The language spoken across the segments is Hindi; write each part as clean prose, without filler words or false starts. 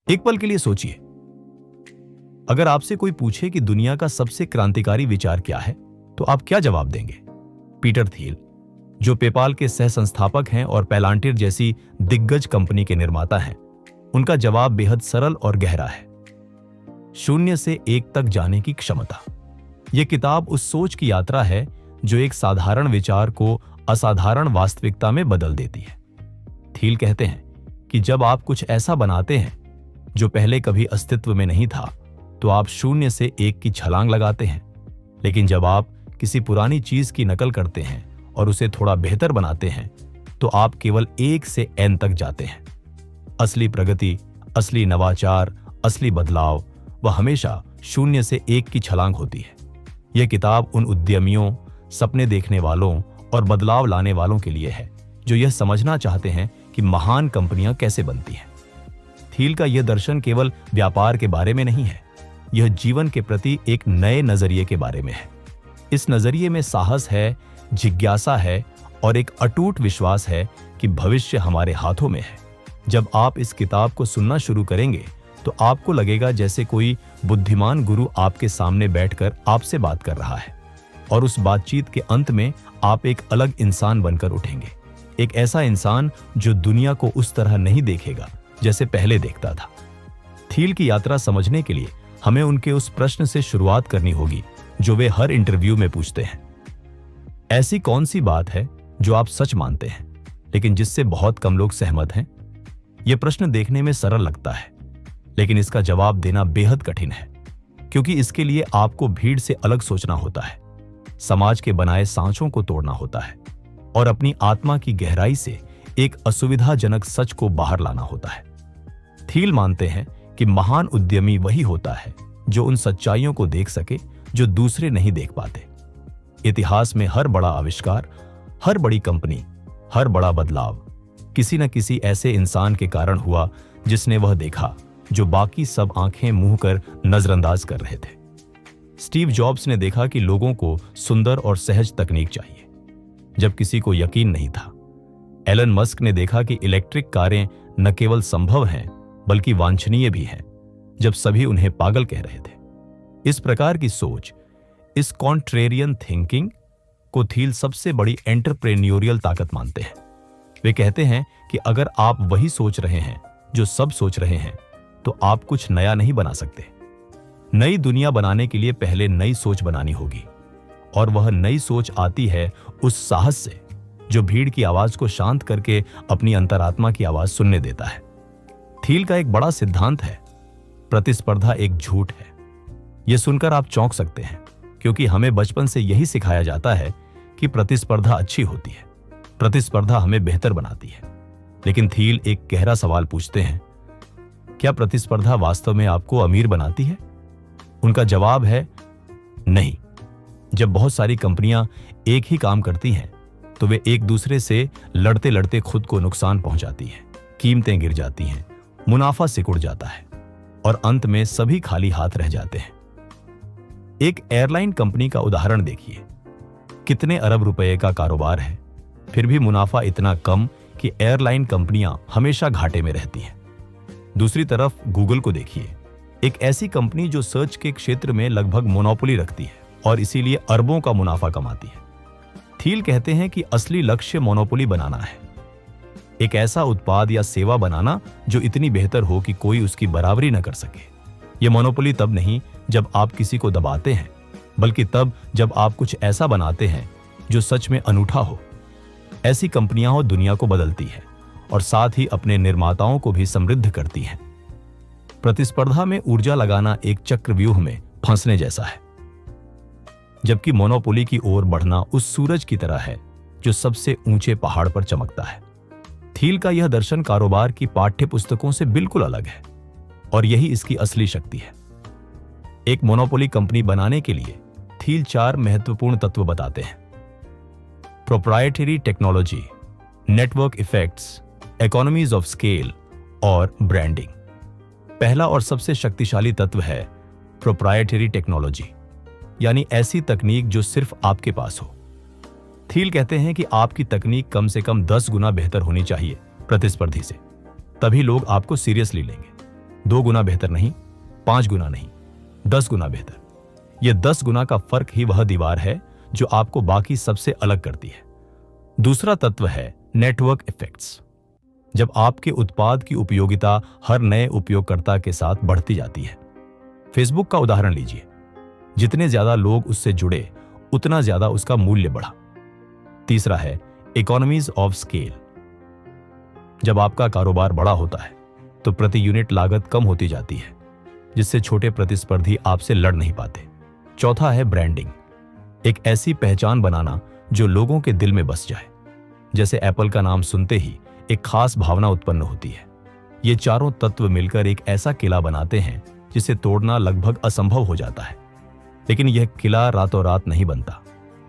एक पल के लिए सोचिए, अगर आपसे कोई पूछे कि दुनिया का सबसे क्रांतिकारी विचार क्या है, तो आप क्या जवाब देंगे? पीटर थियल, जो पेपाल के सह संस्थापक हैं और पैलांटिर जैसी दिग्गज कंपनी के निर्माता हैं, उनका जवाब बेहद सरल और गहरा है। शून्य से एक तक जाने की क्षमता। यह किताब उस सोच की यात्रा है जो एक साधारण विचार को असाधारण वास्तविकता में बदल देती है। थियल कहते हैं कि जब आप कुछ ऐसा बनाते हैं जो पहले कभी अस्तित्व में नहीं था, तो आप शून्य से एक की छलांग लगाते हैं। लेकिन जब आप किसी पुरानी चीज की नकल करते हैं और उसे थोड़ा बेहतर बनाते हैं, तो आप केवल 1 से n तक जाते हैं। असली प्रगति, असली नवाचार, असली बदलाव वह हमेशा शून्य से 1 की छलांग होती है। यह किताब उन उद्यमियों, सपने देखने वालों और बदलाव लाने वालों के लिए है जो यह समझना चाहते हैं कि महान कंपनियां कैसे बनती हैं। थियल का यह दर्शन केवल व्यापार के बारे में नहीं है, यह जीवन के प्रति एक नए नजरिए के बारे में है। इस नजरिए में साहस है, जिज्ञासा है और एक अटूट विश्वास है कि भविष्य हमारे हाथों में है। जब आप इस किताब को सुनना शुरू करेंगे, तो आपको लगेगा जैसे कोई बुद्धिमान गुरु आपके सामने बैठकर आपसे बात कर रहा है, और उस बातचीत के अंत में आप एक अलग इंसान बनकर उठेंगे। एक ऐसा इंसान जो दुनिया को उस तरह नहीं देखेगा जैसे पहले देखता था। थियल की यात्रा समझने के लिए हमें उनके उस प्रश्न से शुरुआत करनी होगी जो वे हर इंटरव्यू में पूछते हैं। ऐसी कौन सी बात है जो आप सच मानते हैं, लेकिन जिससे बहुत कम लोग सहमत हैं? यह प्रश्न देखने में सरल लगता है, लेकिन इसका जवाब देना बेहद कठिन है, क्योंकि इसके लिए आपको भीड़ से अलग सोचना होता है, समाज के बनाए सांचों को तोड़ना होता है और अपनी आत्मा की गहराई से एक असुविधाजनक सच को बाहर लाना होता है। थियल मानते हैं कि महान उद्यमी वही होता है जो उन सच्चाइयों को देख सके जो दूसरे नहीं देख पाते। इतिहास में हर बड़ा आविष्कार, हर बड़ी कंपनी, हर बड़ा बदलाव किसी न किसी ऐसे इंसान के कारण हुआ जिसने वह देखा जो बाकी सब आंखें मूंद कर नजरअंदाज कर रहे थे। स्टीव जॉब्स ने देखा कि लोगों को सुंदर और सहज तकनीक चाहिए, जब किसी को यकीन नहीं था। एलन मस्क ने देखा कि इलेक्ट्रिक कारें न केवल संभव हैं, बल्कि वांछनीय भी हैं, जब सभी उन्हें पागल कह रहे थे। इस प्रकार की सोच, इस कॉन्ट्रेरियन थिंकिंग को थियल सबसे बड़ी एंटरप्रेन्योरियल ताकत मानते हैं। वे कहते हैं कि अगर आप वही सोच रहे हैं जो सब सोच रहे हैं, तो आप कुछ नया नहीं बना सकते। नई दुनिया बनाने के लिए पहले नई सोच बनानी होगी, और वह नई सोच आती है उस साहस से जो भीड़ की आवाज को शांत करके अपनी अंतरात्मा की आवाज सुनने देता है। थियल का एक बड़ा सिद्धांत है, प्रतिस्पर्धा एक झूठ है। यह सुनकर आप चौंक सकते हैं, क्योंकि हमें बचपन से यही सिखाया जाता है कि प्रतिस्पर्धा अच्छी होती है, प्रतिस्पर्धा हमें बेहतर बनाती है। लेकिन थियल एक गहरा सवाल पूछते हैं, क्या प्रतिस्पर्धा वास्तव में आपको अमीर बनाती है? उनका जवाब है नहीं। जब बहुत सारी कंपनियां एक ही काम करती हैं, तो वे एक दूसरे से लड़ते लड़ते खुद को नुकसान पहुंचाती हैं, कीमतें गिर जाती हैं, मुनाफा सिकुड़ जाता है और अंत में सभी खाली हाथ रह जाते हैं। एक एयरलाइन कंपनी का उदाहरण देखिए, कितने अरब रुपए का कारोबार है, फिर भी मुनाफा इतना कम कि एयरलाइन कंपनियां हमेशा घाटे में रहती हैं। दूसरी तरफ गूगल को देखिए, एक ऐसी कंपनी जो सर्च के क्षेत्र में लगभग मोनोपोली रखती है और इसीलिए अरबों का मुनाफा कमाती है। थियल कहते हैं कि असली लक्ष्य मोनोपोली बनाना है, एक ऐसा उत्पाद या सेवा बनाना जो इतनी बेहतर हो कि कोई उसकी बराबरी न कर सके। यह मोनोपोली तब नहीं जब आप किसी को दबाते हैं, बल्कि तब जब आप कुछ ऐसा बनाते हैं जो सच में अनूठा हो। ऐसी कंपनियां हो दुनिया को बदलती है और साथ ही अपने निर्माताओं को भी समृद्ध करती हैं। प्रतिस्पर्धा में ऊर्जा लगाना एक चक्रव्यूह में फंसने जैसा है, जबकि मोनोपोली की ओर बढ़ना उस सूरज की तरह है जो सबसे ऊंचे पहाड़ पर चमकता है। थियल का यह दर्शन कारोबार की पाठ्य पुस्तकों से बिल्कुल अलग है, और यही इसकी असली शक्ति है। एक मोनोपोली कंपनी बनाने के लिए थियल 4 महत्वपूर्ण तत्व बताते हैं: proprietary technology, network effects, economies of scale और ब्रांडिंग। पहला और सबसे शक्तिशाली तत्व है प्रोप्राइटरी टेक्नोलॉजी, यानी ऐसी तकनीक जो सिर्फ आपके पास हो। थियल कहते हैं कि आपकी तकनीक कम से कम 10 गुना बेहतर होनी चाहिए प्रतिस्पर्धी से, तभी लोग आपको सीरियसली लेंगे। 2 गुना बेहतर नहीं, 5 गुना नहीं, 10 गुना बेहतर। यह 10 गुना का फर्क ही वह दीवार है जो आपको बाकी सबसे अलग करती है। दूसरा तत्व है नेटवर्क इफेक्ट्स। जब आपके उत्पाद की उपयोगिता हर नए उपयोगकर्ता के साथ बढ़ती जाती है। फेसबुक का उदाहरण लीजिए, जितने ज्यादा लोग उससे जुड़े उतना ज्यादा उसका मूल्य बढ़ा। तीसरा है इकोनॉमीज ऑफ स्केल। जब आपका कारोबार बड़ा होता है तो प्रति यूनिट लागत कम होती जाती है, जिससे छोटे प्रतिस्पर्धी आपसे लड़ नहीं पाते। चौथा है ब्रांडिंग। एक ऐसी पहचान बनाना जो लोगों के दिल में बस जाए। जैसे एप्पल का नाम सुनते ही एक खास भावना उत्पन्न होती है। ये चारों तत्व मिलकर एक ऐसा किला बनाते हैं जिसे तोड़ना लगभग असंभव हो जाता है। लेकिन यह किला रातों रात नहीं बनता।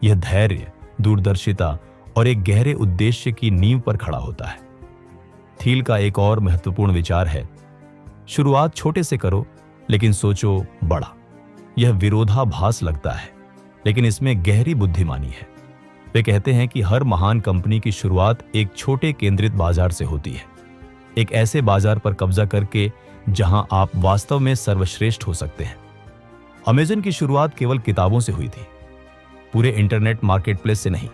यह धैर्य, दूरदर्शिता और एक गहरे उद्देश्य की नींव पर खड़ा होता है। थील का एक और महत्वपूर्ण विचार है, शुरुआत छोटे से करो लेकिन सोचो बड़ा। यह विरोधाभास लगता है, लेकिन इसमें गहरी बुद्धिमानी है। वे कहते हैं कि हर महान कंपनी की शुरुआत एक छोटे केंद्रित बाजार से होती है, एक ऐसे बाजार पर कब्जा करके जहां आप वास्तव में सर्वश्रेष्ठ हो सकते हैं। अमेज़न की शुरुआत केवल किताबों से हुई थी, पूरे इंटरनेट मार्केटप्लेस से नहीं।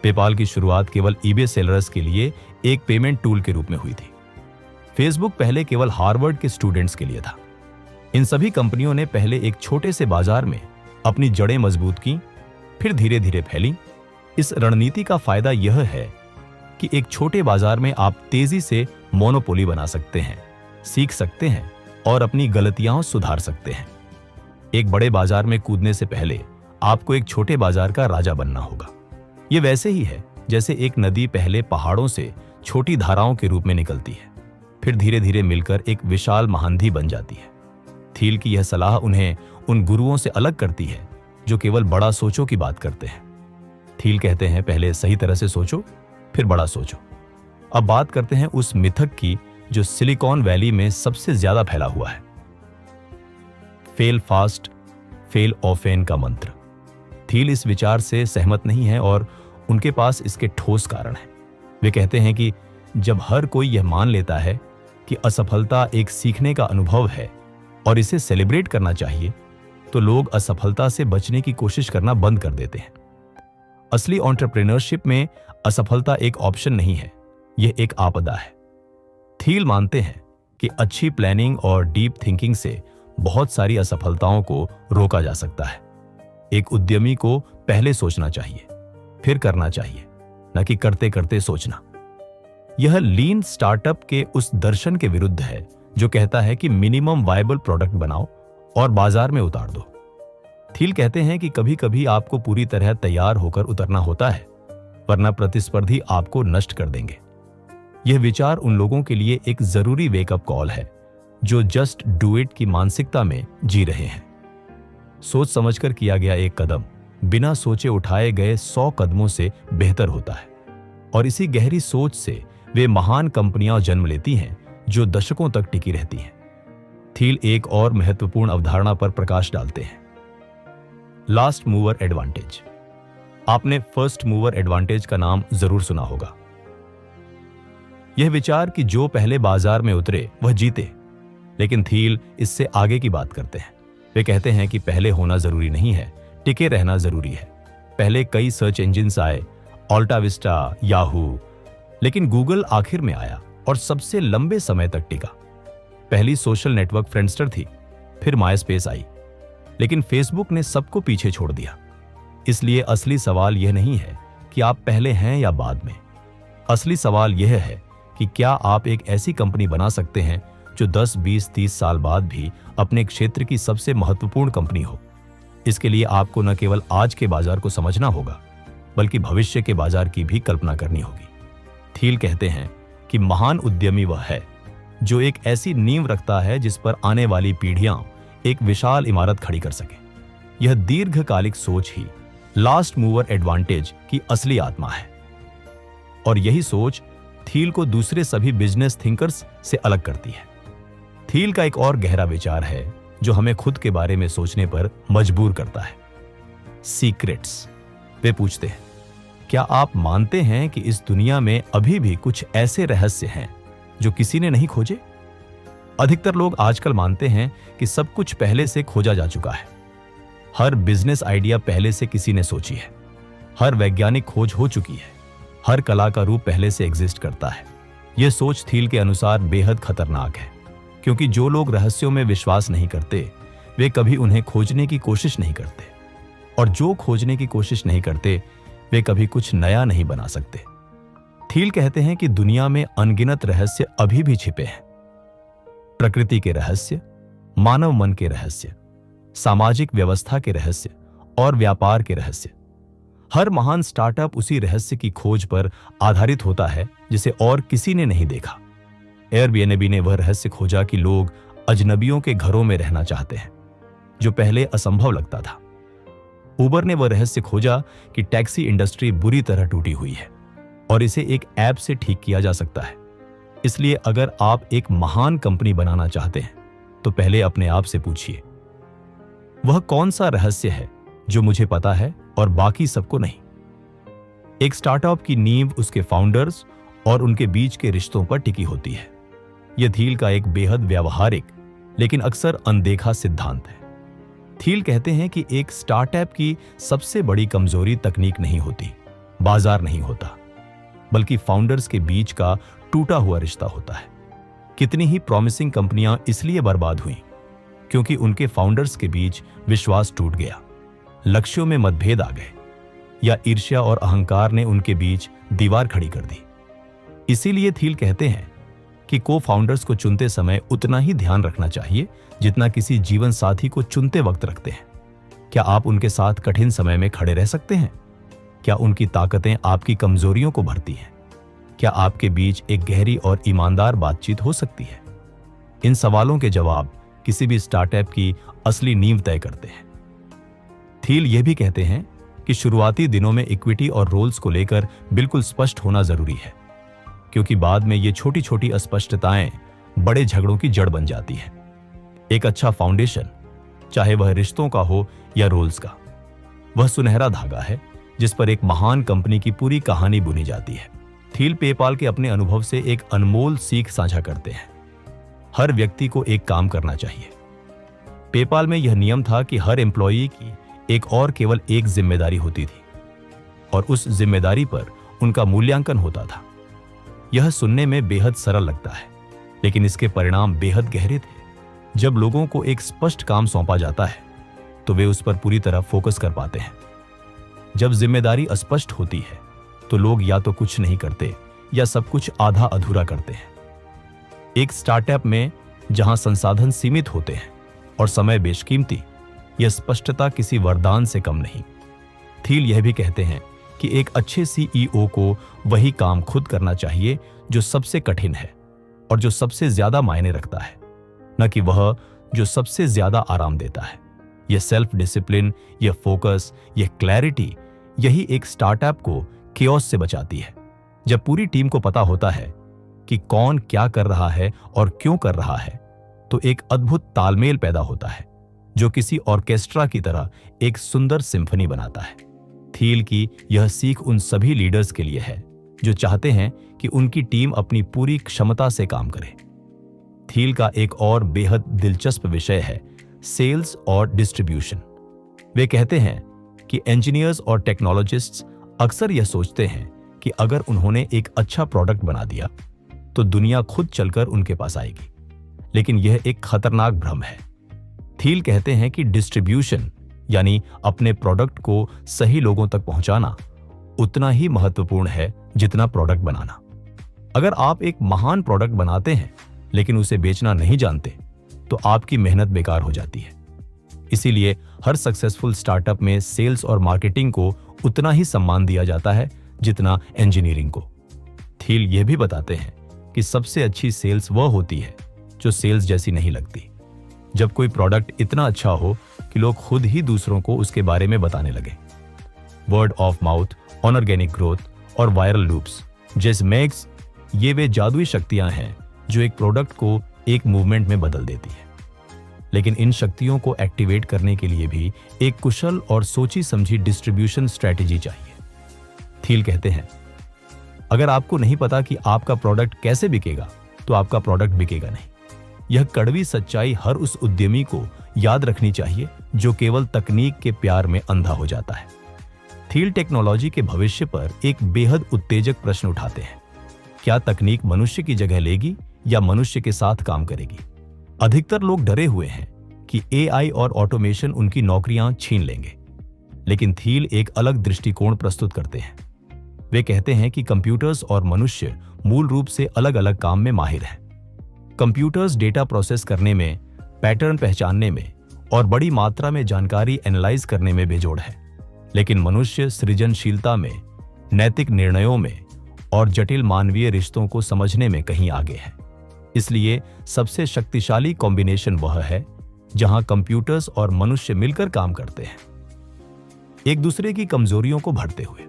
पेपाल की शुरुआत केवल ईबे सेलर्स के लिए एक पेमेंट टूल के रूप में हुई थी। फेसबुक पहले केवल हार्वर्ड के स्टूडेंट्स के लिए था। इन सभी कंपनियों ने पहले एक छोटे से बाजार में अपनी जड़ें मजबूत की, फिर धीरे धीरे फैली। इस रणनीति का फायदा यह है कि एक छोटे बाजार में आप तेजी से मोनोपोली बना सकते हैं, सीख सकते हैं और अपनी गलतियां सुधार सकते हैं। एक बड़े बाजार में कूदने से पहले आपको एक छोटे बाजार का राजा बनना होगा। यह वैसे ही है जैसे एक नदी पहले पहाड़ों से छोटी धाराओं के रूप में निकलती है, फिर धीरे धीरे मिलकर एक विशाल महानदी बन जाती है। थील की यह सलाह उन्हें उन गुरुओं से अलग करती है जो केवल बड़ा सोचो की बात करते हैं। थील कहते हैं, पहले सही तरह से सोचो, फिर बड़ा सोचो। अब बात करते हैं उस मिथक की जो सिलिकॉन वैली में सबसे ज्यादा फैला हुआ है, फेल फास्ट फेल ऑफेन का मंत्र। थील इस विचार से सहमत नहीं है और उनके पास इसके ठोस कारण है। वे कहते हैं कि जब हर कोई यह मान लेता है कि असफलता एक सीखने का अनुभव है और इसे सेलिब्रेट करना चाहिए, तो लोग असफलता से बचने की कोशिश करना बंद कर देते हैं। असली एंटरप्रेन्योरशिप में असफलता एक ऑप्शन नहीं है, यह एक आपदा है। थील मानते हैं कि अच्छी प्लानिंग और डीप थिंकिंग से बहुत सारी असफलताओं को रोका जा सकता है। एक उद्यमी को पहले सोचना चाहिए, फिर करना चाहिए, न कि करते करते सोचना। यह लीन स्टार्टअप के उस दर्शन के विरुद्ध है जो कहता है कि मिनिमम वायबल प्रोडक्ट बनाओ और बाजार में उतार दो। थील कहते हैं कि कभी कभी आपको पूरी तरह तैयार होकर उतरना होता है, वरना प्रतिस्पर्धी आपको नष्ट कर देंगे। यह विचार उन लोगों के लिए एक जरूरी वेकअप कॉल है जो जस्ट डू इट की मानसिकता में जी रहे हैं। सोच समझकर किया गया एक कदम बिना सोचे उठाए गए 100 कदमों से बेहतर होता है, और इसी गहरी सोच से वे महान कंपनियां जन्म लेती हैं जो दशकों तक टिकी रहती हैं। थील एक और महत्वपूर्ण अवधारणा पर प्रकाश डालते हैं, लास्ट मूवर एडवांटेज। आपने फर्स्ट मूवर एडवांटेज का नाम जरूर सुना होगा। यह विचार कि जो पहले बाजार में उतरे वह जीते, लेकिन थील इससे आगे की बात करते हैं। वे कहते हैं कि पहले होना जरूरी नहीं है, टिके रहना जरूरी है। पहले कई सर्च इंजिन्स आए, ऑल्टा विस्टा, याहू, लेकिन गूगल आखिर में आया और सबसे लंबे समय तक टिका। पहली सोशल नेटवर्क फ्रेंडस्टर थी, फिर माइस्पेस आई, लेकिन फेसबुक ने सबको पीछे छोड़ दिया। इसलिए असली सवाल यह नहीं है कि आप पहले हैं या बाद में। असली सवाल यह है कि क्या आप एक ऐसी कंपनी बना सकते हैं जो 10, 20, 30 साल बाद भी अपने क्षेत्र की सबसे महत्वपूर्ण कंपनी हो। इसके लिए आपको न केवल आज के बाजार को समझना होगा, बल्कि भविष्य के बाजार की भी कल्पना करनी होगी। थील कहते हैं कि महान उद्यमी वह है जो एक ऐसी नींव रखता है जिस पर आने वाली पीढ़ियां एक विशाल इमारत खड़ी कर सके। यह दीर्घकालिक सोच ही लास्ट मूवर एडवांटेज की असली आत्मा है, और यही सोच थील को दूसरे सभी बिजनेस थिंकर्स से अलग करती है। थील का एक और गहरा विचार है जो हमें खुद के बारे में सोचने पर मजबूर करता है, सीक्रेट्स। वे पूछते हैं, क्या आप मानते हैं कि इस दुनिया में अभी भी कुछ ऐसे रहस्य हैं जो किसी ने नहीं खोजे? अधिकतर लोग आजकल मानते हैं कि सब कुछ पहले से खोजा जा चुका है। हर बिजनेस आइडिया पहले से किसी ने सोची है, हर वैज्ञानिक खोज हो चुकी है, हर कला का रूप पहले से एग्जिस्ट करता है। यह सोच थील के अनुसार बेहद खतरनाक है, क्योंकि जो लोग रहस्यों में विश्वास नहीं करते वे कभी उन्हें खोजने की कोशिश नहीं करते, और जो खोजने की कोशिश नहीं करते वे कभी कुछ नया नहीं बना सकते। थील कहते हैं कि दुनिया में अनगिनत रहस्य अभी भी छिपे हैं। प्रकृति के रहस्य, मानव मन के रहस्य, सामाजिक व्यवस्था के रहस्य और व्यापार के रहस्य। हर महान स्टार्टअप उसी रहस्य की खोज पर आधारित होता है जिसे और किसी ने नहीं देखा। एयरबीएनबी ने वह रहस्य खोजा कि लोग अजनबियों के घरों में रहना चाहते हैं, जो पहले असंभव लगता था। उबर ने वह रहस्य खोजा कि टैक्सी इंडस्ट्री बुरी तरह टूटी हुई है और इसे एक ऐप से ठीक किया जा सकता है। इसलिए अगर आप एक महान कंपनी बनाना चाहते हैं तो पहले अपने आप से पूछिए, वह कौन सा रहस्य है जो मुझे पता है और बाकी सबको नहीं। एक स्टार्टअप की नींव उसके फाउंडर्स और उनके बीच के रिश्तों पर टिकी होती है। यह थील का एक बेहद व्यावहारिक लेकिन अक्सर अनदेखा सिद्धांत है। थील कहते हैं कि एक स्टार्टअप की सबसे बड़ी कमजोरी तकनीक नहीं होती, बाजार नहीं होता, बल्कि फाउंडर्स के बीच का टूटा हुआ रिश्ता होता है। कितनी ही प्रॉमिसिंग कंपनियां इसलिए बर्बाद हुईं क्योंकि उनके फाउंडर्स के बीच विश्वास टूट गया, लक्ष्यों में मतभेद आ गए या ईर्ष्या और अहंकार ने उनके बीच दीवार खड़ी कर दी। इसीलिए थील कहते हैं कि को फाउंडर्स को चुनते समय उतना ही ध्यान रखना चाहिए जितना किसी जीवन साथी को चुनते वक्त रखते हैं। क्या आप उनके साथ कठिन समय में खड़े रह सकते हैं? क्या उनकी ताकतें आपकी कमजोरियों को भरती हैं? क्या आपके बीच एक गहरी और ईमानदार बातचीत हो सकती है? इन सवालों के जवाब किसी भी स्टार्टअप की असली नींव तय करते हैं। थील यह भी कहते हैं कि शुरुआती दिनों में इक्विटी और रोल्स को लेकर बिल्कुल स्पष्ट होना जरूरी है, क्योंकि बाद में ये छोटी छोटी अस्पष्टताएं बड़े झगड़ों की जड़ बन जाती है। एक अच्छा फाउंडेशन, चाहे वह रिश्तों का हो या रोल्स का, वह सुनहरा धागा है जिस पर एक महान कंपनी की पूरी कहानी बुनी जाती है। थील पेपाल के अपने अनुभव से एक अनमोल सीख साझा करते हैं। हर व्यक्ति को एक काम करना चाहिए। पेपाल में यह नियम था कि हर एम्प्लॉई की एक और केवल एक जिम्मेदारी होती थी और उस जिम्मेदारी पर उनका मूल्यांकन होता था। यह सुनने में बेहद सरल लगता है, लेकिन इसके परिणाम बेहद गहरे थे। जब लोगों को एक स्पष्ट काम सौंपा जाता है तो वे उस पर पूरी तरह फोकस कर पाते हैं। जब जिम्मेदारी अस्पष्ट होती है तो लोग या तो कुछ नहीं करते या सब कुछ आधा अधूरा करते हैं। एक स्टार्टअप में जहां संसाधन सीमित होते हैं और समय बेशकीमती, यह स्पष्टता किसी वरदान से कम नहीं। थील यह भी कहते हैं कि एक अच्छे सीईओ को वही काम खुद करना चाहिए जो सबसे कठिन है और जो सबसे ज्यादा मायने रखता है, न कि वह जो सबसे ज्यादा आराम देता है। यह सेल्फ डिसिप्लिन, यह फोकस, यह क्लैरिटी, यही एक स्टार्टअप को केओस से बचाती है। जब पूरी टीम को पता होता है कि कौन क्या कर रहा है और क्यों कर रहा है, तो एक अद्भुत तालमेल पैदा होता है जो किसी ऑर्केस्ट्रा की तरह एक सुंदर सिम्फनी बनाता है। थील की यह सीख उन सभी लीडर्स के लिए है जो चाहते हैं कि उनकी टीम अपनी पूरी क्षमता से काम करे। थील का एक और बेहद दिलचस्प विषय है सेल्स और डिस्ट्रीब्यूशन। वे कहते हैं कि इंजीनियर्स और टेक्नोलॉजिस्ट्स अक्सर यह सोचते हैं कि अगर उन्होंने एक अच्छा प्रोडक्ट बना दिया तो दुनिया खुद चलकर उनके पास आएगी, लेकिन यह एक खतरनाक भ्रम है। थील कहते हैं कि डिस्ट्रीब्यूशन यानी अपने प्रोडक्ट को सही लोगों तक पहुंचाना उतना ही महत्वपूर्ण है जितना प्रोडक्ट बनाना। अगर आप एक महान प्रोडक्ट बनाते हैं लेकिन उसे बेचना नहीं जानते तो आपकी मेहनत बेकार हो जाती है। इसीलिए हर सक्सेसफुल स्टार्टअप में सेल्स और मार्केटिंग को उतना ही सम्मान दिया जाता है जितना इंजीनियरिंग को। थील यह भी बताते हैं कि सबसे अच्छी सेल्स वह होती है जो सेल्स जैसी नहीं लगती। जब कोई प्रोडक्ट इतना अच्छा हो कि लोग खुद ही दूसरों को उसके बारे में बताने लगे। Word of mouth, organic growth और वायरल लूप्स जैसे मैग्स, ये वे जादुई शक्तियां हैं जो एक प्रोडक्ट को एक मूवमेंट में बदल देती है। लेकिन इन शक्तियों को एक्टिवेट करने के लिए भी एक कुशल और सोची समझी डिस्ट्रीब्यूशन स्ट्रेटेजी चाहिए। थील कहते हैं, अगर आपको नहीं पता कि आपका प्रोडक्ट कैसे बिकेगा तो आपका प्रोडक्ट बिकेगा नहीं। यह कड़वी सच्चाई हर उस उद्यमी को याद रखनी चाहिए जो केवल तकनीक के प्यार में अंधा हो जाता है। थील टेक्नोलॉजी के भविष्य पर एक बेहद उत्तेजक प्रश्न उठाते हैं। क्या तकनीक मनुष्य की जगह लेगी या मनुष्य के साथ काम करेगी? अधिकतर लोग डरे हुए हैं कि एआई और ऑटोमेशन उनकी नौकरियां छीन लेंगे, लेकिन थील एक अलग दृष्टिकोण प्रस्तुत करते हैं। वे कहते हैं कि कंप्यूटर्स और मनुष्य मूल रूप से अलग अलग काम में माहिर हैं। कंप्यूटर्स डेटा प्रोसेस करने में, पैटर्न पहचानने में और बड़ी मात्रा में जानकारी एनालाइज करने में बेजोड़ है, लेकिन मनुष्य सृजनशीलता में, नैतिक निर्णयों में और जटिल मानवीय रिश्तों को समझने में कहीं आगे है। इसलिए सबसे शक्तिशाली कॉम्बिनेशन वह है जहां कंप्यूटर्स और मनुष्य मिलकर काम करते हैं, एक दूसरे की कमजोरियों को भरते हुए।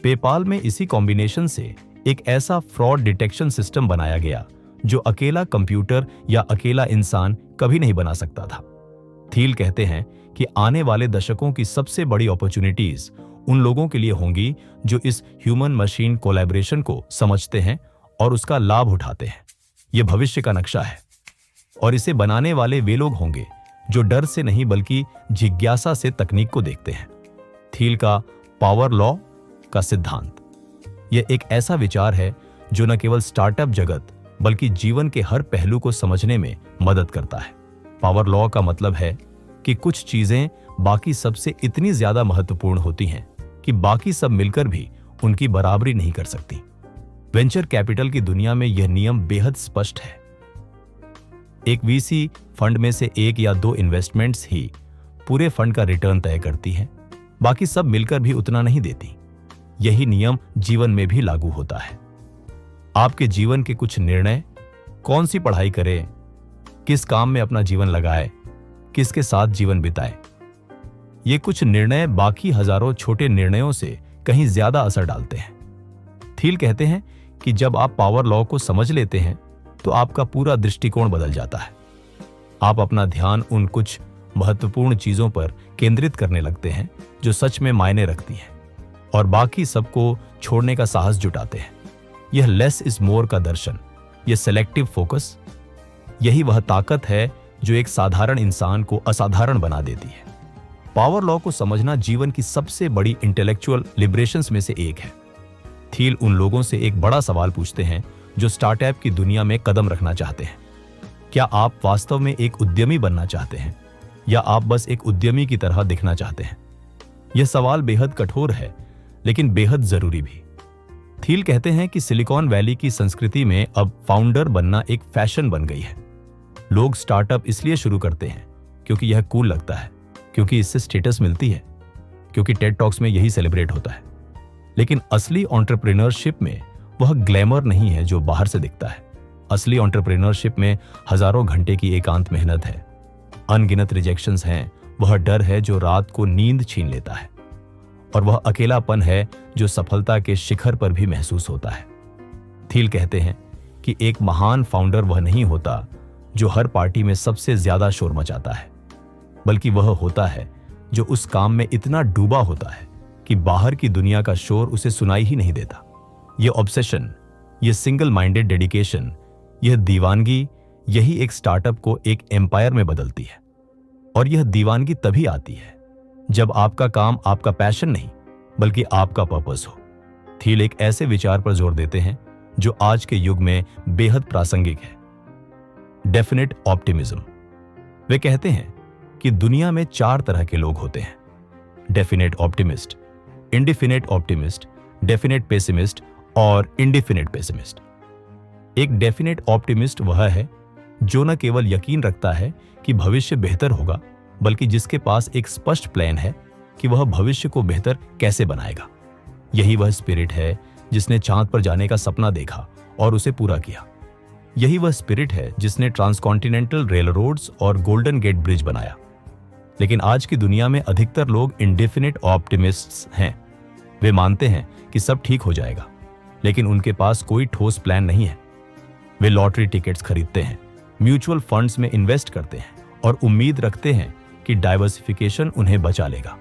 पेपाल में इसी कॉम्बिनेशन से एक ऐसा फ्रॉड डिटेक्शन सिस्टम बनाया गया जो अकेला कंप्यूटर या अकेला इंसान कभी नहीं बना सकता था। थील कहते हैं कि आने वाले दशकों की सबसे बड़ी अपॉर्चुनिटीज उन लोगों के लिए होंगी जो इस ह्यूमन मशीन कोलैबोरेशन को समझते हैं और उसका लाभ उठाते हैं। यह भविष्य का नक्शा है और इसे बनाने वाले वे लोग होंगे जो डर से नहीं बल्कि जिज्ञासा से तकनीक को देखते हैं। थील का पावर लॉ का सिद्धांत, यह एक ऐसा विचार है जो न केवल स्टार्टअप जगत बल्कि जीवन के हर पहलू को समझने में मदद करता है। पावर लॉ का मतलब है कि कुछ चीजें बाकी सबसे इतनी ज्यादा महत्वपूर्ण होती हैं कि बाकी सब मिलकर भी उनकी बराबरी नहीं कर सकती। वेंचर कैपिटल की दुनिया में यह नियम बेहद स्पष्ट है। एक वीसी फंड में से एक या दो इन्वेस्टमेंट्स ही पूरे फंड का रिटर्न तय करती हैं, बाकी सब मिलकर भी उतना नहीं देती। यही नियम जीवन में भी लागू होता है। आपके जीवन के कुछ निर्णय, कौन सी पढ़ाई करें, किस काम में अपना जीवन लगाए, किसके साथ जीवन बिताए, ये कुछ निर्णय बाकी हजारों छोटे निर्णयों से कहीं ज्यादा असर डालते हैं। थील कहते हैं कि जब आप पावर लॉ को समझ लेते हैं तो आपका पूरा दृष्टिकोण बदल जाता है। आप अपना ध्यान उन कुछ महत्वपूर्ण चीजों पर केंद्रित करने लगते हैं जो सच में मायने रखती हैं और बाकी सबको छोड़ने का साहस जुटाते हैं। यह लेस इज मोर का दर्शन, यह सेलेक्टिव फोकस, यही वह ताकत है जो एक साधारण इंसान को असाधारण बना देती है। पावर लॉ को समझना जीवन की सबसे बड़ी इंटेलेक्चुअल लिबरेशंस में से एक है। थील उन लोगों से एक बड़ा सवाल पूछते हैं जो स्टार्टअप की दुनिया में कदम रखना चाहते हैं। क्या आप वास्तव में एक उद्यमी बनना चाहते हैं या आप बस एक उद्यमी की तरह दिखना चाहते हैं? यह सवाल बेहद कठोर है लेकिन बेहद जरूरी भी। थील कहते हैं कि सिलिकॉन वैली की संस्कृति में अब फाउंडर बनना एक फैशन बन गई है। लोग स्टार्टअप इसलिए शुरू करते हैं क्योंकि यह कूल लगता है, क्योंकि इससे स्टेटस मिलती है, क्योंकि टेड टॉक्स में यही सेलिब्रेट होता है। लेकिन असली एंटरप्रेन्योरशिप में वह ग्लैमर नहीं है जो बाहर से दिखता है। असली एंटरप्रेन्योरशिप में हजारों घंटे की एकांत मेहनत है, अनगिनत रिजेक्शंस हैं, वह डर है जो रात को नींद छीन लेता है, और वह अकेलापन है जो सफलता के शिखर पर भी महसूस होता है। थील कहते हैं कि एक महान फाउंडर वह नहीं होता जो हर पार्टी में सबसे ज्यादा शोर मचाता है, बल्कि वह होता है जो उस काम में इतना डूबा होता है कि बाहर की दुनिया का शोर उसे सुनाई ही नहीं देता। यह ऑब्सेशन, यह सिंगल माइंडेड डेडिकेशन, यह दीवानगी, यही एक स्टार्टअप को एक एम्पायर में बदलती है। और यह दीवानगी तभी आती है जब आपका काम आपका पैशन नहीं बल्कि आपका पर्पस हो। थील एक ऐसे विचार पर जोर देते हैं जो आज के युग में बेहद प्रासंगिक है, डेफिनेट ऑप्टिमिज्म। वे कहते हैं कि दुनिया में 4 तरह के लोग होते हैं: definite optimist, indefinite optimist, definite pessimist और इंडिफिनेट पेसिमिस्ट। एक डेफिनेट ऑप्टिमिस्ट वह है जो न केवल यकीन रखता है कि भविष्य बेहतर होगा, बल्कि जिसके पास एक स्पष्ट प्लान है कि वह भविष्य को बेहतर कैसे बनाएगा। यही वह स्पिरिट है जिसने चांद पर जाने का सपना देखा और उसे पूरा किया। यही वह स्पिरिट है जिसने ट्रांसकॉन्टिनेंटल रेलरोड्स और गोल्डन गेट ब्रिज बनाया। लेकिन आज की दुनिया में अधिकतर लोग इंडेफिनिट ऑप्टिमिस्ट्स हैं। वे मानते हैं कि सब ठीक हो जाएगा, लेकिन उनके पास कोई ठोस प्लान नहीं है। वे लॉटरी टिकट्स खरीदते हैं, म्यूचुअल फंड्स में इन्वेस्ट करते हैं और उम्मीद रखते हैं कि डाइवर्सिफिकेशन उन्हें बचा लेगा।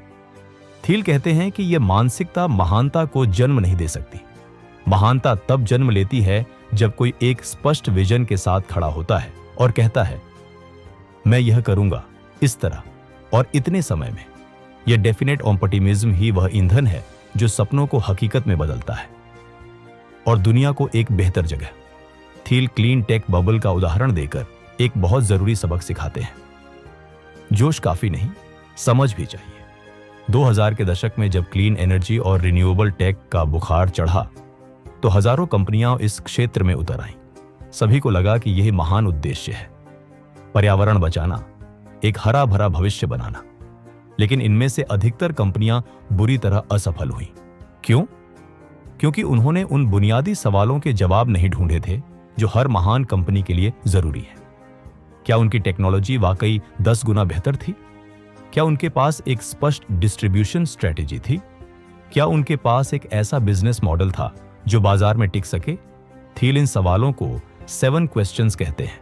थील कहते हैं कि यह मानसिकता महानता को जन्म नहीं दे सकती। महानता तब जन्म लेती है जब कोई एक स्पष्ट विजन के साथ खड़ा होता है और कहता है, मैं यह करूंगा इस तरह और इतने समय में। यह डेफिनेट ऑप्टिमिज्म ही वह ईंधन है जो सपनों को हकीकत में बदलता है और दुनिया को एक बेहतर जगह। थील क्लीन टेक बबल का उदाहरण देकर एक बहुत जरूरी सबक सिखाते हैं। जोश काफी नहीं, समझ भी चाहिए। 2000 के दशक में जब क्लीन एनर्जी और रिन्यूएबल टेक का बुखार चढ़ा तो हजारों कंपनियां इस क्षेत्र में उतर आईं। सभी को लगा कि यह महान उद्देश्य है, पर्यावरण बचाना, एक हरा भरा भविष्य बनाना। लेकिन इनमें से अधिकतर कंपनियां बुरी तरह असफल हुईं। क्यों? क्योंकि उन्होंने उन बुनियादी सवालों के जवाब नहीं ढूंढे थे जो हर महान कंपनी के लिए जरूरी है। क्या उनकी टेक्नोलॉजी वाकई 10 गुना बेहतर थी? क्या उनके पास एक स्पष्ट डिस्ट्रीब्यूशन स्ट्रेटेजी थी? क्या उनके पास एक ऐसा बिजनेस मॉडल था जो बाजार में टिक सके? थील इन सवालों को 7 क्वेश्चंस कहते हैं।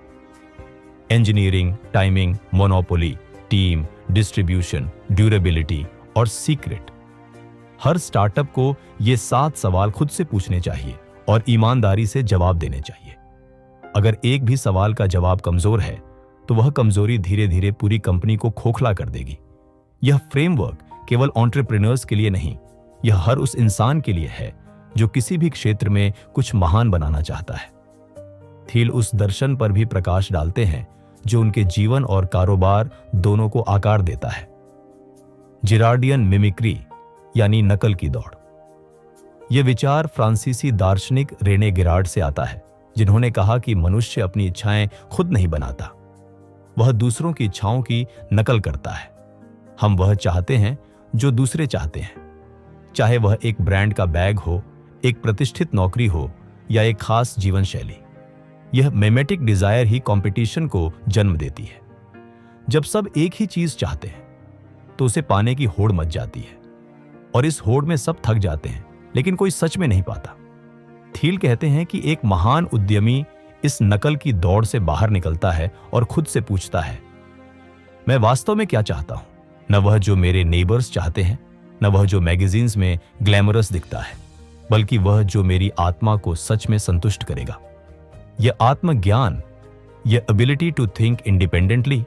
Engineering, timing, monopoly, team, distribution, durability और सीक्रेट। हर स्टार्टअप को ये 7 सवाल खुद से पूछने चाहिए और ईमानदारी से जवाब देने चाहिए। अगर एक भी सवाल का जवाब कमजोर है तो वह कमजोरी धीरे धीरे पूरी कंपनी को खोखला कर देगी। यह फ्रेमवर्क केवल एंटरप्रेन्योर्स के लिए नहीं, यह हर उस इंसान के लिए है जो किसी भी क्षेत्र में कुछ महान बनाना चाहता है। थील उस दर्शन पर भी प्रकाश डालते हैं जो उनके जीवन और कारोबार दोनों को आकार देता है। जिरार्डियन मिमिक्री यानी नकल की दौड़। यह विचार फ्रांसीसी दार्शनिक रेने गिरार्ड से आता है, जिन्होंने कहा कि मनुष्य अपनी इच्छाएं खुद नहीं बनाता, वह दूसरों की इच्छाओं की नकल करता है। हम वह चाहते हैं जो दूसरे चाहते हैं, चाहे वह एक ब्रांड का बैग हो, एक प्रतिष्ठित नौकरी हो या एक खास जीवन शैली। यह मेमेटिक डिजायर ही कंपटीशन को जन्म देती है। जब सब एक ही चीज चाहते हैं तो उसे पाने की होड़ मच जाती है और इस होड़ में सब थक जाते हैं, लेकिन कोई सच में नहीं पाता। थील कहते हैं कि एक महान उद्यमी इस नकल की दौड़ से बाहर निकलता है और खुद से पूछता है, मैं वास्तव में क्या चाहता हूं? न वह जो मेरे नेबर्स चाहते हैं, न वह जो मैगजीन्स में ग्लैमरस दिखता है, बल्कि वह जो मेरी आत्मा को सच में संतुष्ट करेगा। यह आत्मज्ञान, यह एबिलिटी टू थिंक इंडिपेंडेंटली,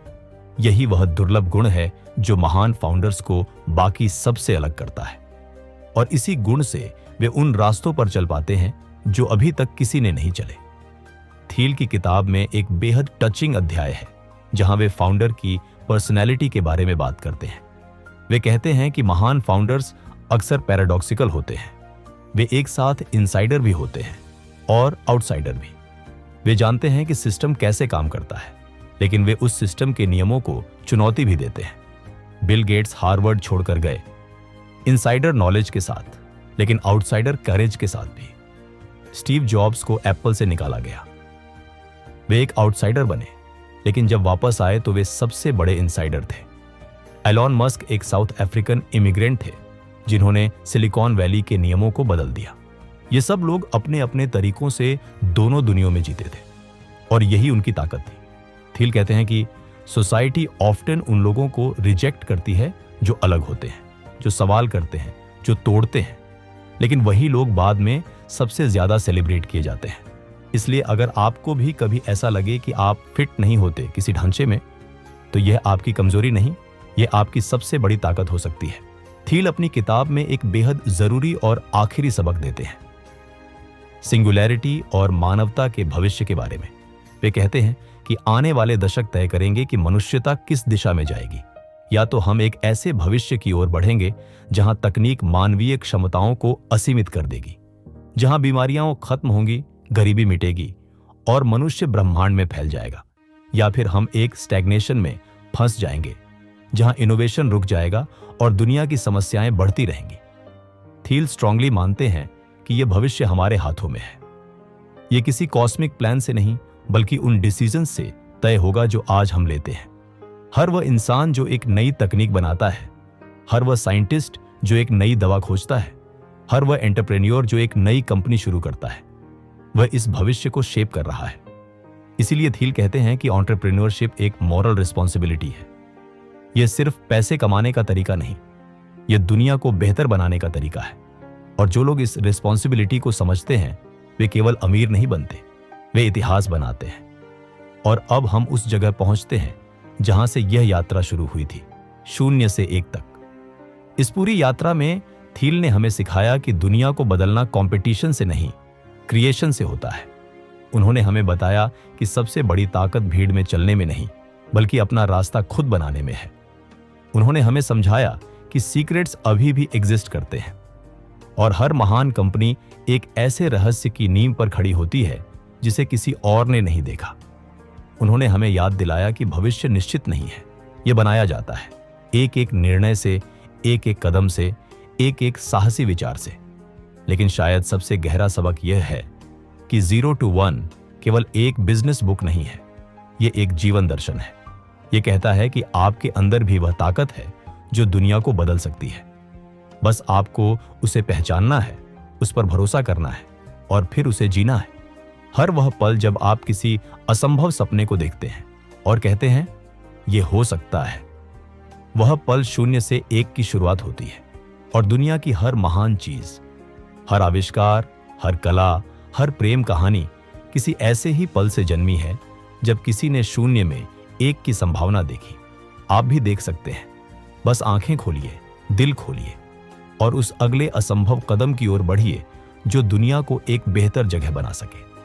यही वह दुर्लभ गुण है जो महान फाउंडर्स को बाकी सबसे अलग करता है। और इसी गुण से वे उन रास्तों पर चल पाते हैं जो अभी तक किसी ने नहीं चले। थील की किताब में एक बेहद टचिंग अध्याय है जहां वे फाउंडर की पर्सनैलिटी के बारे में बात करते हैं। वे कहते हैं कि महान फाउंडर्स अक्सर पैराडॉक्सिकल होते हैं। वे एक साथ इनसाइडर भी होते हैं और आउटसाइडर भी। वे जानते हैं कि सिस्टम कैसे काम करता है, लेकिन वे उस सिस्टम के नियमों को चुनौती भी देते हैं। बिल गेट्स हार्वर्ड छोड़कर गए इनसाइडर नॉलेज के साथ, लेकिन आउटसाइडर करेज के साथ भी। स्टीव जॉब्स को एप्पल से निकाला गया, वे एक आउटसाइडर बने, लेकिन जब वापस आए तो वे सबसे बड़े इनसाइडर थे। एलॉन मस्क एक साउथ अफ्रीकन इमिग्रेंट थे जिन्होंने सिलिकॉन वैली के नियमों को बदल दिया। ये सब लोग अपने अपने तरीकों से दोनों दुनियाओं में जीते थे और यही उनकी ताकत थी। थील कहते हैं कि सोसाइटी ऑफ्टन उन लोगों को रिजेक्ट करती है जो अलग होते हैं, जो सवाल करते हैं, जो तोड़ते हैं, लेकिन वही लोग बाद में सबसे ज्यादा सेलिब्रेट किए जाते हैं। इसलिए अगर आपको भी कभी ऐसा लगे कि आप फिट नहीं होते किसी ढांचे में, तो यह आपकी कमजोरी नहीं, यह आपकी सबसे बड़ी ताकत हो सकती है। थील अपनी किताब में एक बेहद जरूरी और आखिरी सबक देते हैं, सिंगुलैरिटी और मानवता के भविष्य के बारे में। वे कहते हैं कि आने वाले दशक तय करेंगे कि मनुष्यता किस दिशा में जाएगी। या तो हम एक ऐसे भविष्य की ओर बढ़ेंगे जहां तकनीक मानवीय क्षमताओं को असीमित कर देगी, जहां बीमारियां खत्म होंगी, गरीबी मिटेगी और मनुष्य ब्रह्मांड में फैल जाएगा, या फिर हम एक स्टैग्नेशन में फंस जाएंगे जहां इनोवेशन रुक जाएगा और दुनिया की समस्याएं बढ़ती रहेंगी। थील स्ट्रांगली मानते हैं कि यह भविष्य हमारे हाथों में है। यह किसी कॉस्मिक प्लान से नहीं, बल्कि उन डिसीजंस से तय होगा जो आज हम लेते हैं। हर वह इंसान जो एक नई तकनीक बनाता है, हर वह साइंटिस्ट जो एक नई दवा खोजता है, हर वह एंटरप्रेन्योर जो एक नई कंपनी शुरू करता है, वह इस भविष्य को शेप कर रहा है। इसीलिए थील कहते हैं कि एंटरप्रेन्योरशिप एक मॉरल रिस्पॉन्सिबिलिटी है। यह सिर्फ पैसे कमाने का तरीका नहीं, यह दुनिया को बेहतर बनाने का तरीका है। और जो लोग इस रिस्पॉन्सिबिलिटी को समझते हैं, वे केवल अमीर नहीं बनते, वे इतिहास बनाते हैं। और अब हम उस जगह पहुंचते हैं जहां से यह यात्रा शुरू हुई थी, 0 से 1 तक। इस पूरी यात्रा में थील ने हमें सिखाया कि दुनिया को बदलना कंपटीशन से नहीं, क्रिएशन से होता है। उन्होंने हमें बताया कि सबसे बड़ी ताकत भीड़ में चलने में नहीं, बल्कि अपना रास्ता खुद बनाने में है। उन्होंने हमें समझाया कि सीक्रेट्स अभी भी एग्जिस्ट करते हैं और हर महान कंपनी एक ऐसे रहस्य की नींव पर खड़ी होती है जिसे किसी और ने नहीं देखा। उन्होंने हमें याद दिलाया कि भविष्य निश्चित नहीं है, यह बनाया जाता है, एक एक निर्णय से, एक एक कदम से, एक एक साहसी विचार से। लेकिन शायद सबसे गहरा सबक यह है कि 0 to 1 केवल एक बिजनेस बुक नहीं है, यह एक जीवन दर्शन है। यह कहता है कि आपके अंदर भी वह ताकत है जो दुनिया को बदल सकती है। बस आपको उसे पहचानना है, उस पर भरोसा करना है और फिर उसे जीना है। हर वह पल जब आप किसी असंभव सपने को देखते हैं और कहते हैं यह हो सकता है, वह पल 0 से 1 की शुरुआत होती है। और दुनिया की हर महान चीज, हर आविष्कार, हर कला, हर प्रेम कहानी किसी ऐसे ही पल से जन्मी है जब किसी ने 0 में 1 की संभावना देखी। आप भी देख सकते हैं, बस आंखें खोलिए, दिल खोलिए और उस अगले असंभव कदम की ओर बढ़िए जो दुनिया को एक बेहतर जगह बना सके।